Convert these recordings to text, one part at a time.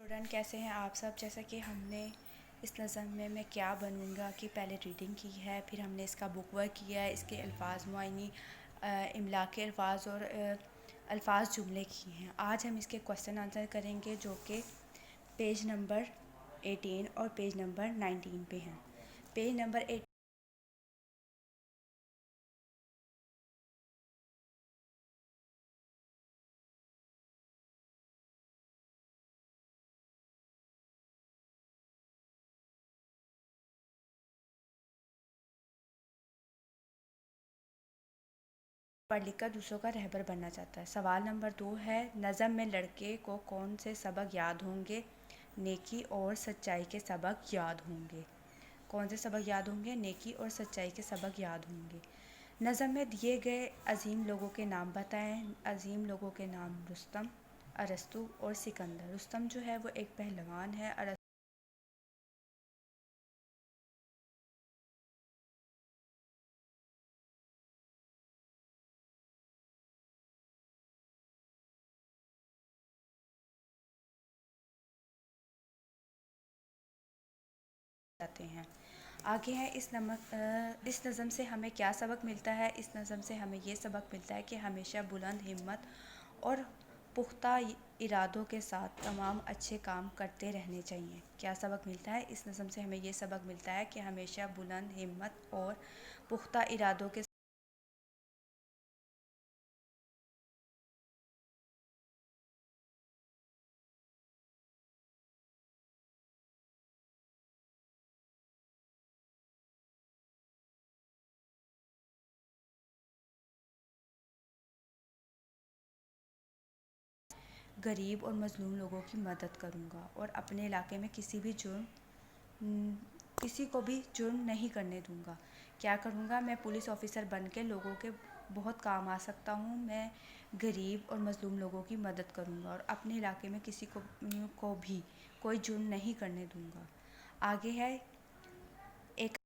Student कैसे हैं आप सब। जैसा कि हमने इस नज़म में मैं क्या बनूंगा की पहले रीडिंग की है, फिर हमने इसका बुक वर्क किया है, इसके अल्फाज मुआयनी, इमला के अल्फाज और अल्फाज जुमले किए हैं। आज हम इसके क्वेश्चन आंसर करेंगे जो कि पेज नंबर 18 और पेज नंबर 19 पे हैं। पेज नंबर 18 पढ़ लिख कर दूसरों का रहबर बनना चाहता है। सवाल नंबर 2 है, नज़म में लड़के को कौन से सबक याद होंगे? नेकी और सच्चाई के सबक याद होंगे। कौन से सबक याद होंगे? नेकी और सच्चाई के सबक याद होंगे। नज़म में दिए गए अजीम लोगों के नाम बताएं। अजीम लोगों के नाम रुस्तम, अरस्तु और सिकंदर। रुस्तम जो है वो एक पहलवान है। जाते हैं। आगे है इस नज़म से हमें क्या सबक मिलता है? इस नज़म से हमें ये सबक मिलता है कि हमेशा बुलंद हिम्मत और पुख्ता इरादों के साथ तमाम अच्छे काम करते रहने चाहिए। क्या सबक मिलता है? इस नज़म से हमें ये सबक मिलता है कि हमेशा बुलंद हिम्मत और पुख्ता इरादों के गरीब और मज़लूम लोगों की मदद करूँगा और अपने इलाके में किसी को भी जुर्म नहीं करने दूँगा। क्या करूँगा? मैं पुलिस ऑफिसर बन के लोगों के बहुत काम आ सकता हूँ। मैं गरीब और मज़लूम लोगों की मदद करूँगा और अपने इलाके में किसी को भी कोई जुर्म नहीं करने दूँगा। आगे है एक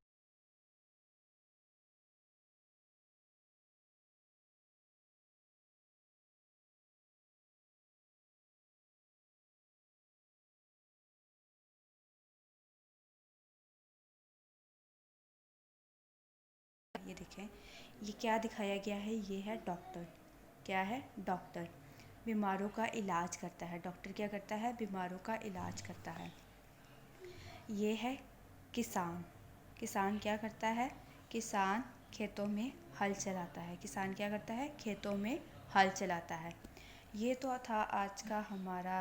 ये देखें, ये क्या दिखाया गया है? ये है डॉक्टर। क्या है? डॉक्टर बीमारों का इलाज करता है। डॉक्टर क्या करता है? बीमारों का इलाज करता है। ये है किसान। किसान क्या करता है? किसान खेतों में हल चलाता है। किसान क्या करता है? खेतों में हल चलाता है। ये तो था आज का हमारा